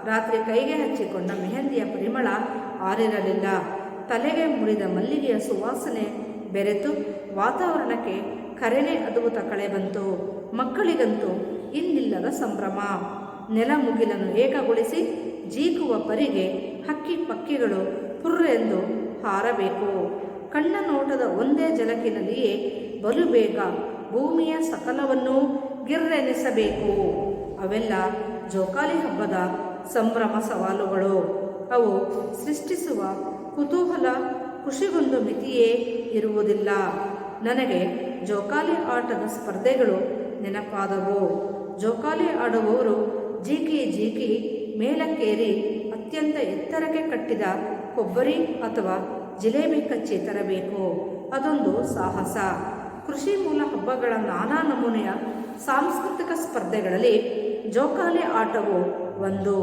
ರಾತ್ರಿ ಕೈಗೆ ಹಚ್ಚಿಕೊಂಡ ಮೆಹಂದಿಯ ಪರಿಮಳ ಆರಿರಲಿಲ್ಲ. ತಲೆಗೆ ಮುರಿದ ಮಲ್ಲಿಗೆಯ ಸುವಾಸನೆ ಬೆರೆತು ವಾತಾವರಣಕ್ಕೆ ಕರೆನೆ ಅದ್ಭುತ ಕಳೆ ಬಂತು. ಮಕ್ಕಳಿಗಂತೂ ಇನ್ನಿಲ್ಲದ ಸಂಭ್ರಮ. ನೆಲ ಮುಗಿಲನ್ನು ಏಕಗೊಳಿಸಿ ಜೀಕುವ ಪರಿಗೆ ಹಕ್ಕಿ ಪಕ್ಕಿಗಳು ಪುರ್ರೆಂದು ಹಾರಬೇಕು. ಕಣ್ಣ ನೋಟದ ಒಂದೇ ಜಲಕಿನಲ್ಲಿಯೇ ಬಲು ಬೇಗ ಭೂಮಿಯ ಸಕಲವನ್ನೂ ಗಿರ್ರೆನಿಸಬೇಕು. ಅವೆಲ್ಲ ಜೋಕಾಲಿ ಹಬ್ಬದ ಸಂಭ್ರಮ ಸವಾಲುಗಳು. ಅವು ಸೃಷ್ಟಿಸುವ ಕುತೂಹಲ ಖುಷಿಗೊಂದು ಮಿತಿಯೇ ಇರುವುದಿಲ್ಲ. ನನಗೆ ಜೋಕಾಲಿ ಆಟದ ಸ್ಪರ್ಧೆಗಳು ನೆನಪಾದವು. ಜೋಕಾಲಿ ಆಡುವವರು ಜೀಕಿ ಮೇಲಕ್ಕೇರಿ ಅತ್ಯಂತ ಎತ್ತರಕ್ಕೆ ಕಟ್ಟಿದ ಕೊಬ್ಬರಿ ಅಥವಾ ಜಿಲೇಬಿ ಕಚ್ಚಿ ತರಬೇಕು. ಅದೊಂದು ಸಾಹಸ. ಕೃಷಿ ಮೂಲ ಹಬ್ಬಗಳ ನಾನಾ ನಮೂನೆಯ ಸಾಂಸ್ಕೃತಿಕ ಸ್ಪರ್ಧೆಗಳಲ್ಲಿ ಜೋಕಾಲಿ ಆಟವು ಒಂದು.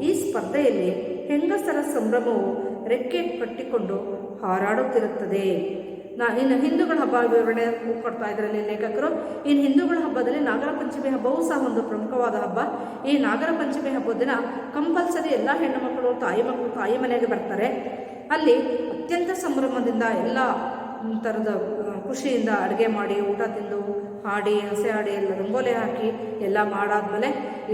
ಈ ಸ್ಪರ್ಧೆಯಲ್ಲಿ ಹೆಂಗಸರ ಸಂಭ್ರಮವು ರೆಕ್ಕೆ ಕಟ್ಟಿಕೊಂಡು ಹಾರಾಡುತ್ತಿರುತ್ತದೆ. ಇನ್ನು ಹಿಂದೂಗಳ ಹಬ್ಬ ವಿವರಣೆ ಕೊಡ್ತಾ ಇದರಲ್ಲಿ ಲೇಖಕರು. ಇನ್ನು ಹಿಂದೂಗಳ ಹಬ್ಬದಲ್ಲಿ ನಾಗರ ಪಂಚಮಿ ಹಬ್ಬವೂ ಸಹ ಒಂದು ಪ್ರಮುಖವಾದ ಹಬ್ಬ. ಈ ನಾಗರ ಪಂಚಮಿ ಹಬ್ಬದ ದಿನ ಕಂಪಲ್ಸರಿ ಎಲ್ಲ ಹೆಣ್ಣು ಮಕ್ಕಳು ತಾಯಿ ಮನೆಗೆ ಬರ್ತಾರೆ. ಅಲ್ಲಿ ಅತ್ಯಂತ ಸಂಭ್ರಮದಿಂದ ಎಲ್ಲ ಥರದ ಖುಷಿಯಿಂದ ಅಡುಗೆ ಮಾಡಿ, ಊಟ ತಿಂದು, ಹಾಡಿ, ಹಸೆ ಹಾಡಿ, ಎಲ್ಲ ರಂಗೋಲಿ ಹಾಕಿ ಎಲ್ಲ ಮಾಡಾದ್ಮೇಲೆ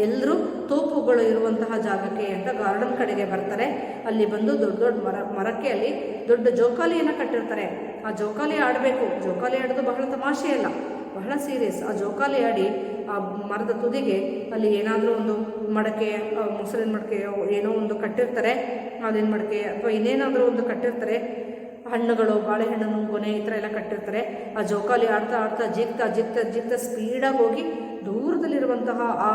ಎಲ್ಲರೂ ತೋಪುಗಳು ಇರುವಂತಹ ಜಾಗಕ್ಕೆ ಅಂತ ಗಾರ್ಡನ್ ಕಡೆಗೆ ಬರ್ತಾರೆ. ಅಲ್ಲಿ ಬಂದು ದೊಡ್ಡ ದೊಡ್ಡ ಮರಕ್ಕೆ ಅಲ್ಲಿ ದೊಡ್ಡ ಜೋಕಾಲಿಯನ್ನು ಕಟ್ಟಿರ್ತಾರೆ. ಆ ಜೋಕಾಲಿ ಆಡಬೇಕು. ಜೋಕಾಲಿ ಆಡೋದು ಬಹಳ ತಮಾಷೆ ಅಲ್ಲ, ಬಹಳ ಸೀರಿಯಸ್. ಆ ಜೋಕಾಲಿ ಆಡಿ ಆ ಮರದ ತುದಿಗೆ ಅಲ್ಲಿ ಏನಾದರೂ ಒಂದು ಮಡಕೆ, ಮೊಸರಿನ ಮಡಕೆ ಏನೋ ಒಂದು ಕಟ್ಟಿರ್ತಾರೆ, ಅದೇನು ಮಡಕೆ ಅಥವಾ ಇನ್ನೇನಾದರೂ ಒಂದು ಕಟ್ಟಿರ್ತಾರೆ. ಹಣ್ಣುಗಳು, ಬಾಳೆಹಣ್ಣು, ಗೊನೆ ಈ ಥರ ಎಲ್ಲ ಕಟ್ಟಿರ್ತಾರೆ. ಆ ಜೋಕಾಲಿ ಆಡ್ತಾ ಜಿಗ್ತಾ ಸ್ಪೀಡಾಗಿ ಹೋಗಿ ದೂರದಲ್ಲಿರುವಂತಹ ಆ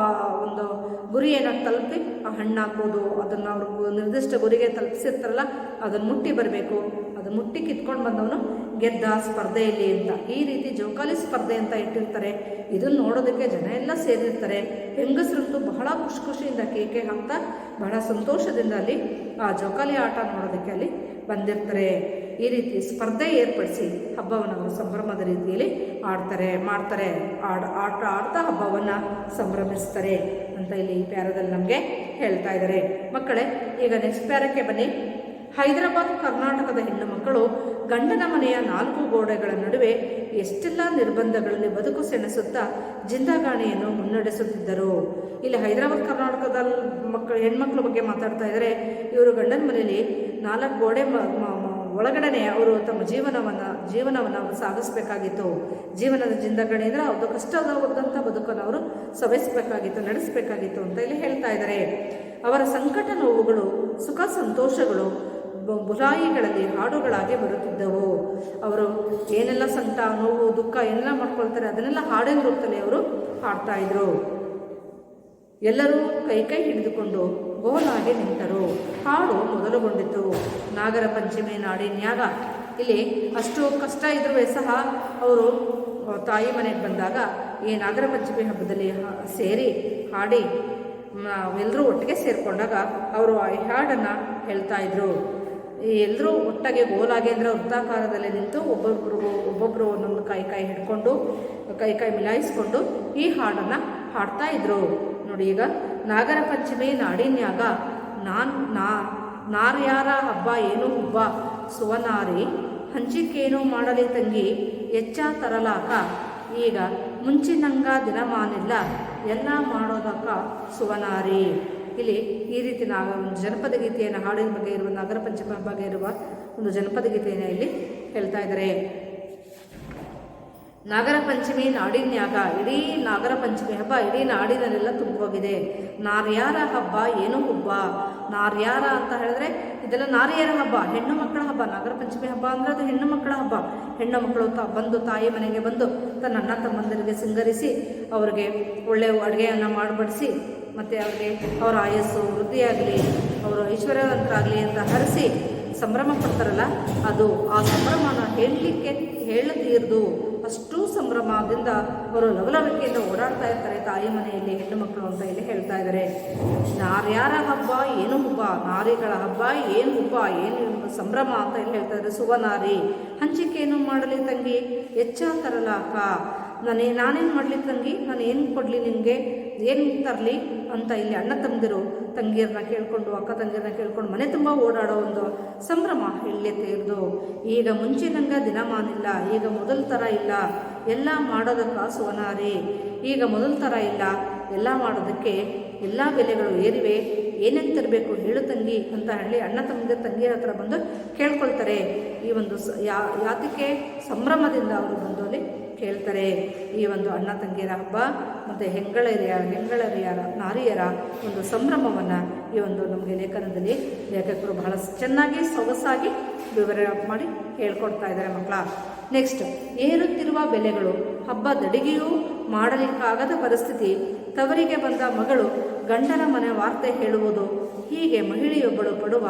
ಒಂದು ಗುರಿಯನ್ನು ತಲುಪಿ ಆ ಹಣ್ಣಾಗ್ಬೋದು, ಅದನ್ನು ಅವ್ರಿಗೆ ನಿರ್ದಿಷ್ಟ ಗುರಿಗೆ ತಲುಪಿಸಿರ್ತಾರಲ್ಲ ಅದನ್ನು ಮುಟ್ಟಿ ಬರಬೇಕು. ಅದು ಮುಟ್ಟಿ ಕಿತ್ಕೊಂಡು ಬಂದವನು ಗೆದ್ದ ಸ್ಪರ್ಧೆಯಲ್ಲಿ ಅಂತ. ಈ ರೀತಿ ಜೋಕಾಲಿ ಸ್ಪರ್ಧೆ ಅಂತ ಇಟ್ಟಿರ್ತಾರೆ. ಇದನ್ನು ನೋಡೋದಕ್ಕೆ ಜನ ಎಲ್ಲ ಸೇರಿರ್ತಾರೆ. ಹೆಂಗಸರಂತೂ ಬಹಳ ಖುಷಿಯಿಂದ ಕೇಕೆ ಹಾಕ್ತಾ ಬಹಳ ಸಂತೋಷದಿಂದ ಅಲ್ಲಿ ಆ ಜೋಕಾಲಿ ಆಟ ನೋಡೋದಕ್ಕೆ ಅಲ್ಲಿ ಬಂದಿರ್ತಾರೆ. ಈ ರೀತಿ ಸ್ಪರ್ಧೆ ಏರ್ಪಡಿಸಿ ಹಬ್ಬವನ್ನು ಅವರು ಸಂಭ್ರಮದ ರೀತಿಯಲ್ಲಿ ಮಾಡ್ತಾರೆ. ಆಟ ಆಡ್ತಾ ಹಬ್ಬವನ್ನು ಸಂಭ್ರಮಿಸ್ತಾರೆ ಅಂತ ಇಲ್ಲಿ ಈ ಪ್ಯಾರದಲ್ಲಿ ನಮಗೆ ಹೇಳ್ತಾ ಇದ್ದಾರೆ. ಮಕ್ಕಳೇ, ಈಗ ನೆಕ್ಸ್ಟ್ ಪ್ಯಾರಕ್ಕೆ ಬನ್ನಿ. ಹೈದರಾಬಾದ್ ಕರ್ನಾಟಕದ ಹೆಣ್ಣು ಮಕ್ಕಳು ಗಂಡನ ಮನೆಯ 4 ಗೋಡೆಗಳ ನಡುವೆ ಎಷ್ಟೆಲ್ಲ ನಿರ್ಬಂಧಗಳಲ್ಲಿ ಬದುಕು ಸೆಣಸುತ್ತಾ ಜಿಂದಾಗಾಣಿಯನ್ನು ಮುನ್ನಡೆಸುತ್ತಿದ್ದರು. ಇಲ್ಲಿ ಹೈದರಾಬಾದ್ ಕರ್ನಾಟಕದ ಹೆಣ್ಮಕ್ಳ ಬಗ್ಗೆ ಮಾತಾಡ್ತಾ ಇದ್ದಾರೆ. ಇವರು ಗಂಡನ ಮನೆಯಲ್ಲಿ 4 ಗೋಡೆ ಒಳಗಡೆ ಅವರು ತಮ್ಮ ಜೀವನವನ್ನು ಅವರು ಸಾಗಿಸ್ಬೇಕಾಗಿತ್ತು. ಜೀವನದ ಜಿಂದಾಗಾಣಿ ಅಂದರೆ ಅದು ಕಷ್ಟವಾದಂಥ ಬದುಕನ್ನು ಅವರು ನಡೆಸಬೇಕಾಗಿತ್ತು ಅಂತ ಇಲ್ಲಿ ಹೇಳ್ತಾ ಇದ್ದಾರೆ. ಅವರ ಸಂಕಟ ನೋವುಗಳು ಸುಖ ಸಂತೋಷಗಳು ಬುರಾಯಿಗಳಲ್ಲಿ ಹಾಡುಗಳಾಗಿ ಬರುತ್ತಿದ್ದವು. ಅವರು ಏನೆಲ್ಲ ಸಂಕಟ ನೋವು ದುಃಖ ಏನೆಲ್ಲ ಮಾಡ್ಕೊಳ್ತಾರೆ ಅದನ್ನೆಲ್ಲ ಹಾಡಿನ ರೂಪದಲ್ಲಿ ಅವರು ಹಾಡ್ತಾ ಇದ್ರು. ಎಲ್ಲರೂ ಕೈ ಹಿಡಿದುಕೊಂಡು ಗೋಲಾಗಿ ನಿಂತರು. ಹಾಡು ಮೊದಲುಗೊಂಡಿತು. ನಾಗರ ಪಂಚಮಿ ನಾಡಿನ್ಯಾಗ. ಇಲ್ಲಿ ಅಷ್ಟು ಕಷ್ಟ ಇದ್ರೂ ಸಹ ಅವರು ತಾಯಿ ಮನೆಗೆ ಬಂದಾಗ ಈ ನಾಗರ ಪಂಚಮಿ ಹಬ್ಬದಲ್ಲಿ ಸೇರಿ ಹಾಡಿ ಎಲ್ಲರೂ ಒಟ್ಟಿಗೆ ಸೇರಿಕೊಂಡಾಗ ಅವರು ಆ ಹಾಡನ್ನು ಹೇಳ್ತಾ ಇದ್ರು. ಎಲ್ಲರೂ ಒಟ್ಟಾಗಿ ಗೋಲಾಗಿ ಅಂದರೆ ವೃತ್ತಾಕಾರದಲ್ಲಿ ನಿಂತು ಒಬ್ಬೊಬ್ಬರು ಒಂದೊಂದು ಕೈ ಹಿಡ್ಕೊಂಡು ಕೈ ಮಿಲಾಯಿಸ್ಕೊಂಡು ಈ ಹಾಡನ್ನು ಹಾಡ್ತಾ ಇದ್ರು. ನೋಡಿ, ಈಗ ನಾಗರ ಪಂಚಮಿ ನಾಡಿನ್ಯಾಗ ನಾರ್ಯಾರ ಹಬ್ಬ ಏನು ಹುಬ್ಬ ಸುವನಾರಿ ಹಂಚಿಕೇನು ಮಾಡಲಿ ತಂಗಿ ಎಚ್ಚ ತರಲಾಕ ಈಗ ಮುಂಚಿನಂಗ ದಿನಮಾನಿಲ್ಲ ಎಲ್ಲ ಮಾಡೋದಕ್ಕ ಸುವನಾರಿ. ಇಲ್ಲಿ ಈ ರೀತಿ ಒಂದು ಜನಪದ ಗೀತೆಯನ್ನು ಹಾಡಿನ ಬಗ್ಗೆ ಇರುವ ನಾಗರ ಪಂಚಮಿ ಬಗ್ಗೆ ಇರುವ ಒಂದು ಜನಪದ ಗೀತೆಯನ್ನು ಇಲ್ಲಿ ಹೇಳ್ತಾ ಇದ್ದಾರೆ. ನಾಗರ ಪಂಚಮಿ ನಾಡಿನ್ಯಾಗ. ಇಡೀ ನಾಗರ ಪಂಚಮಿ ಹಬ್ಬ ಇಡೀ ನಾಡಿನಲ್ಲೆಲ್ಲ ತುಂಬೋಗಿದೆ. ನಾರ್ಯಾರ ಹಬ್ಬ ಏನು ಹುಬ್ಬ. ನಾರ್ಯಾರ ಅಂತ ಹೇಳಿದ್ರೆ ಇದೆಲ್ಲ ನಾರಿಯರ ಹಬ್ಬ, ಹೆಣ್ಣು ಮಕ್ಕಳ ಹಬ್ಬ. ನಾಗರ ಪಂಚಮಿ ಹಬ್ಬ ಅಂದರೆ ಅದು ಹೆಣ್ಣು ಮಕ್ಕಳ ಹಬ್ಬ. ಹೆಣ್ಣು ಮಕ್ಕಳು ಬಂದು ತಾಯಿ ಮನೆಗೆ ಬಂದು ತನ್ನ ಅಣ್ಣ ತಮ್ಮಂದರಿಗೆ ಸಿಂಗರಿಸಿ ಅವರಿಗೆ ಒಳ್ಳೆಯ ಅಡುಗೆಯನ್ನು ಮಾಡಿಬಡಿಸಿ ಮತ್ತು ಅವರಿಗೆ ಅವರ ಆಯಸ್ಸು ವೃದ್ಧಿಯಾಗಲಿ ಅವರು ಐಶ್ವರ್ಯವಂತರಾಗಲಿ ಅಂತ ಹರಿಸಿ ಸಂಭ್ರಮ ಪಡ್ತಾರಲ್ಲ, ಅದು ಆ ಸಂಭ್ರಮನ ಹೇಳತೀರ್ದು ಅಷ್ಟು ಸಂಭ್ರಮದಿಂದ ಅವರು ಲವಲವಿಕೆಯಿಂದ ಓಡಾಡ್ತಾ ಇರ್ತಾರೆ ತಾಯಿ ಮನೆಯಲ್ಲಿ ಹೆಣ್ಣು ಮಕ್ಕಳು ಅಂತ ಇಲ್ಲಿ ಹೇಳ್ತಾ ಇದ್ದಾರೆ. ನಾರ್ಯಾರ ಹಬ್ಬ ಏನು ಹುಬ್ಬ. ನಾರಿಗಳ ಹಬ್ಬ ಏನು ಹುಬ್ಬ, ಏನು ಸಂಭ್ರಮ ಅಂತ ಇಲ್ಲಿ ಹೇಳ್ತಾ ಇದ್ದಾರೆ. ಸುವನಾರಿ ಹಂಚಿಕೆಯನ್ನು ಮಾಡಲಿ ತಂಗಿ ಎಚ್ಚ ತರಲಾಕ. ನಾನೇನು ಮಾಡಲಿ ತಂಗಿ, ನಾನು ಏನು ಕೊಡಲಿ ನಿನಗೆ, ಏನು ತರಲಿ ಅಂತ ಇಲ್ಲಿ ಅಣ್ಣ ತಂಗಿಯರನ್ನ ಕೇಳಿಕೊಂಡು ಅಕ್ಕ ತಂಗಿಯರನ್ನ ಕೇಳ್ಕೊಂಡು ಮನೆ ತುಂಬ ಓಡಾಡೋ ಒಂದು ಸಂಭ್ರಮ ಹೇಳಲೇತೀರ್ದು. ಈಗ ಮುಂಚಿನಂಗ ದಿನಮಾನಿಲ್ಲ, ಈಗ ಮೊದಲ ಥರ ಇಲ್ಲ, ಎಲ್ಲ ಮಾಡೋದಕ್ಕೆ ಸುವನಾರಿ. ಈಗ ಮೊದಲ ಥರ ಇಲ್ಲ, ಎಲ್ಲ ಮಾಡೋದಕ್ಕೆ ಎಲ್ಲ ಬೆಲೆಗಳು ಏರಿವೆ, ಏನೇನು ತರಬೇಕು ಹೇಳು ತಂಗಿ ಅಂತ ಹೇಳಿ ಅಣ್ಣ ತಂಗಿಯರ ಹತ್ರ ಬಂದು ಕೇಳ್ಕೊಳ್ತಾರೆ. ಈ ಒಂದು ಯಾತಕ್ಕೆ ಸಂಭ್ರಮದಿಂದ ಅವರು ಬಂದು ಅಲ್ಲಿ ಕೇಳ್ತಾರೆ. ಈ ಒಂದು ಅಣ್ಣ ತಂಗಿಯರ ಹಬ್ಬ ಮತ್ತು ಹೆಂಗಳರಿಯರ ನಾರಿಯರ ಒಂದು ಸಂಭ್ರಮವನ್ನು ಈ ಒಂದು ನಮಗೆ ಲೇಖನದಲ್ಲಿ ಲೇಖಕರು ಬಹಳ ಚೆನ್ನಾಗಿ ಸೊಗಸಾಗಿ ವಿವರ ಮಾಡಿ ಹೇಳ್ಕೊಡ್ತಾ ಇದ್ದಾರೆ ಮಕ್ಕಳ. ನೆಕ್ಸ್ಟ್, ಏರುತ್ತಿರುವ ಬೆಲೆಗಳು, ಹಬ್ಬದಡಿಗೆಯೂ ಮಾಡಲಿಕ್ಕಾಗದ ಪರಿಸ್ಥಿತಿ, ತವರಿಗೆ ಬಂದ ಮಗಳು ಗಂಡನ ಮನೆ ವಾರ್ತೆ ಹೇಳುವುದು, ಹೀಗೆ ಮಹಿಳೆಯೊಬ್ಬಳು ಪಡುವ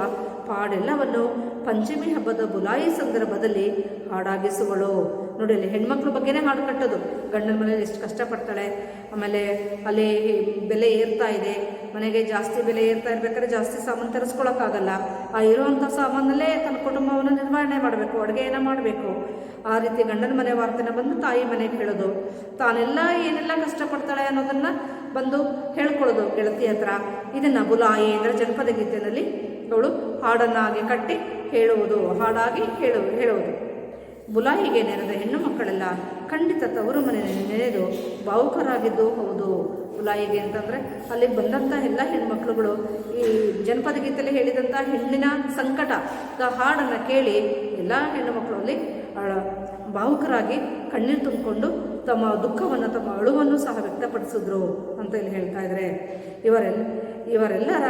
ಪಾಡೆಲ್ಲವನ್ನು ಪಂಚಮಿ ಹಬ್ಬದ ಬುಲಾಯಿ ಸಂದರ್ಭದಲ್ಲಿ ಹಾಡಾಗಿಸುವಳು. ನೋಡಿ, ಅಲ್ಲಿ ಹೆಣ್ಮಕ್ಳ ಬಗ್ಗೆನೇ ಹಾಡು ಕಟ್ಟೋದು. ಗಂಡನ ಮನೇಲಿ ಎಷ್ಟು ಕಷ್ಟಪಡ್ತಾಳೆ, ಆಮೇಲೆ ಅಲ್ಲಿ ಬೆಲೆ ಏರ್ತಾ ಇದೆ, ಮನೆಗೆ ಜಾಸ್ತಿ ಬೆಲೆ ಏರ್ತಾ ಇರ್ಬೇಕಾದ್ರೆ ಜಾಸ್ತಿ ಸಾಮಾನು ತರಿಸ್ಕೊಳಕ್ಕಾಗಲ್ಲ. ಆ ಇರುವಂಥ ಸಾಮಾನಲ್ಲೇ ತನ್ನ ಕುಟುಂಬವನ್ನು ನಿರ್ವಹಣೆ ಮಾಡಬೇಕು, ಅಡುಗೆಯನ್ನು ಮಾಡಬೇಕು. ಆ ರೀತಿ ಗಂಡನ ಮನೆ ವಾರ್ತೆನ ಬಂದು ತಾಯಿ ಮನೆಗೆ ಹೇಳೋದು, ತಾನೆಲ್ಲ ಏನೆಲ್ಲ ಕಷ್ಟಪಡ್ತಾಳೆ ಅನ್ನೋದನ್ನು ಬಂದು ಹೇಳ್ಕೊಳ್ಳೋದು ಗೆಳತಿ ಹತ್ರ. ಇದನ್ನು ಬುಲಾಯಿ ಅಂದರೆ ಜನಪದ ಗೀತೆಯಲ್ಲಿ ಅವಳು ಹಾಡನ್ನಾಗಿ ಕಟ್ಟಿ ಹೇಳುವುದು, ಹಾಡಾಗಿ ಹೇಳುವುದು. ಬುಲಾಯಿಗೆ ನೆನೆದ ಹೆಣ್ಣು ಮಕ್ಕಳೆಲ್ಲ ಖಂಡಿತ ತವರು ಮನೆ ನೆನೆದು ಭಾವುಕರಾಗಿದ್ದು ಹೌದು. ಬುಲಾಯಿಗೆ ಅಂತಂದರೆ ಅಲ್ಲಿ ಬಂದಂಥ ಎಲ್ಲ ಹೆಣ್ಮಕ್ಳುಗಳು ಈ ಜನಪದ ಗೀತೆಯಲ್ಲಿ ಹೇಳಿದಂಥ ಹೆಣ್ಣಿನ ಸಂಕಟದ ಹಾಡನ್ನು ಕೇಳಿ ಎಲ್ಲ ಹೆಣ್ಣು ಮಕ್ಕಳು ಅಲ್ಲಿ ಭಾವುಕರಾಗಿ ಕಣ್ಣೀರು ತುಂಬಿಕೊಂಡು ತಮ್ಮ ದುಃಖವನ್ನು ತಮ್ಮ ಅಳುವನ್ನು ಸಹ ವ್ಯಕ್ತಪಡಿಸಿದ್ರು ಅಂತ ಇಲ್ಲಿ ಹೇಳ್ತಾ ಇದ್ದಾರೆ. ಇವರೆಲ್ಲರ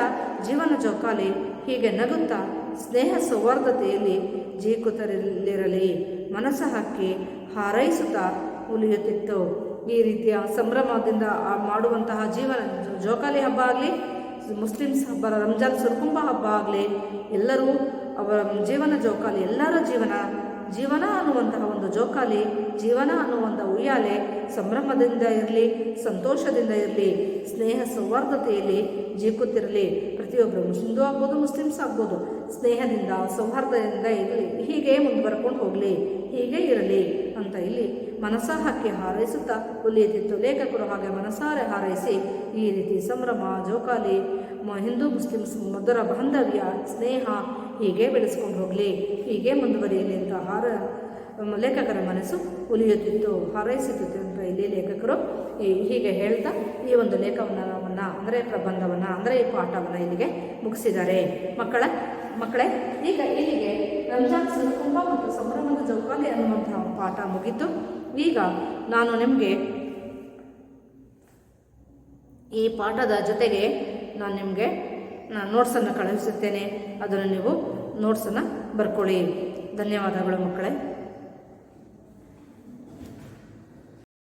ಜೀವನ ಜೋಕಾಲಿ ಹೀಗೆ ನಗುತ್ತಾ ಸ್ನೇಹ ಸೌಹಾರ್ದತೆಯಲ್ಲಿ ಜೀಕುತ್ತಲಿರಲಿ ಮನಸ್ಸು ಹಾಕಿ ಹಾರೈಸುತ್ತಾ ಉಳಿಯುತ್ತಿತ್ತು. ಈ ರೀತಿಯ ಸಂಭ್ರಮದಿಂದ ಮಾಡುವಂತಹ ಜೋಕಾಲಿ ಹಬ್ಬ ಆಗಲಿ, ಮುಸ್ಲಿಮ್ಸ್ ಹಬ್ಬ ರಂಜಾನ್ ಸುರ್ಕುಂಬ ಹಬ್ಬ ಆಗಲಿ, ಎಲ್ಲರೂ ಅವರ ಜೀವನ ಜೋಕಾಲಿ ಎಲ್ಲರ ಜೀವನ ಜೀವನ ಅನ್ನುವಂತಹ ಒಂದು ಜೋಕಾಲಿ, ಜೀವನ ಅನ್ನುವಂಥ ಉಯ್ಯಾಲೆ ಸಂಭ್ರಮದಿಂದ ಇರಲಿ, ಸಂತೋಷದಿಂದ ಇರಲಿ, ಸ್ನೇಹ ಸೌಹಾರ್ದತೆಯಲ್ಲಿ ಜೀಕುತ್ತಿರಲಿ. ಪ್ರತಿಯೊಬ್ಬರು ಹಿಂದೂ ಆಗ್ಬೋದು, ಮುಸ್ಲಿಮ್ಸ್ ಆಗ್ಬೋದು, ಸ್ನೇಹದಿಂದ ಸೌಹಾರ್ದದಿಂದ ಇರಲಿ, ಹೀಗೆ ಮುಂದುವರ್ಕೊಂಡು ಹೋಗಲಿ, ಹೀಗೆ ಇರಲಿ ಅಂತ ಇಲ್ಲಿ ಮನಸ ಹಾಕಿ ಹಾರೈಸುತ್ತಾ ಉಲಿಯುತ್ತಿತ್ತು. ಲೇಖಕರು ಹಾಗೆ ಮನಸಾರೆ ಹಾರೈಸಿ ಈ ರೀತಿ ಸಂಭ್ರಮ, ಜೋಕಾಲಿ, ಹಿಂದೂ ಮುಸ್ಲಿಮ್ಸ್ ಮಧುರ ಬಾಂಧವ್ಯ, ಸ್ನೇಹ ಹೀಗೆ ಬೆಳೆಸ್ಕೊಂಡು ಹೋಗಲಿ, ಹೀಗೆ ಮುಂದುವರಿಯಲಿ ಅಂತ ಲೇಖಕರ ಮನಸ್ಸು ಉಲಿಯುತ್ತಿತ್ತು, ಹಾರೈಸುತ್ತಿತ್ತು ಅಂತ ಇಲ್ಲಿ ಲೇಖಕರು ಹೀಗೆ ಹೇಳ್ತಾ ಈ ಒಂದು ಲೇಖನವನ್ನು ಅಂದರೆ ಪ್ರಬಂಧವನ್ನು ಅಂದರೆ ಈ ಪಾಠವನ್ನು ಇಲ್ಲಿಗೆ ಮುಗಿಸಿದ್ದಾರೆ. ಮಕ್ಕಳೇ ಈಗ ಇಲ್ಲಿಗೆ ರಂಜಾನ್ ಸುರಕುಂಭ ಮತ್ತು ಸಂಭ್ರಮದ ಜೋಕಾಲಿ ಅನ್ನುವಂತಹ ಪಾಠ ಮುಗಿತು. ಈಗ ನಾನು ನಿಮಗೆ ಈ ಪಾಠದ ಜೊತೆಗೆ ನಾನು ನಿಮಗೆ ನೋಟ್ಸನ್ನು ಕಳುಹಿಸುತ್ತೇನೆ. ಅದನ್ನು ನೀವು ನೋಟ್ಸನ್ನು ಬರ್ಕೊಳ್ಳಿ. ಧನ್ಯವಾದಗಳು ಮಕ್ಕಳೇ.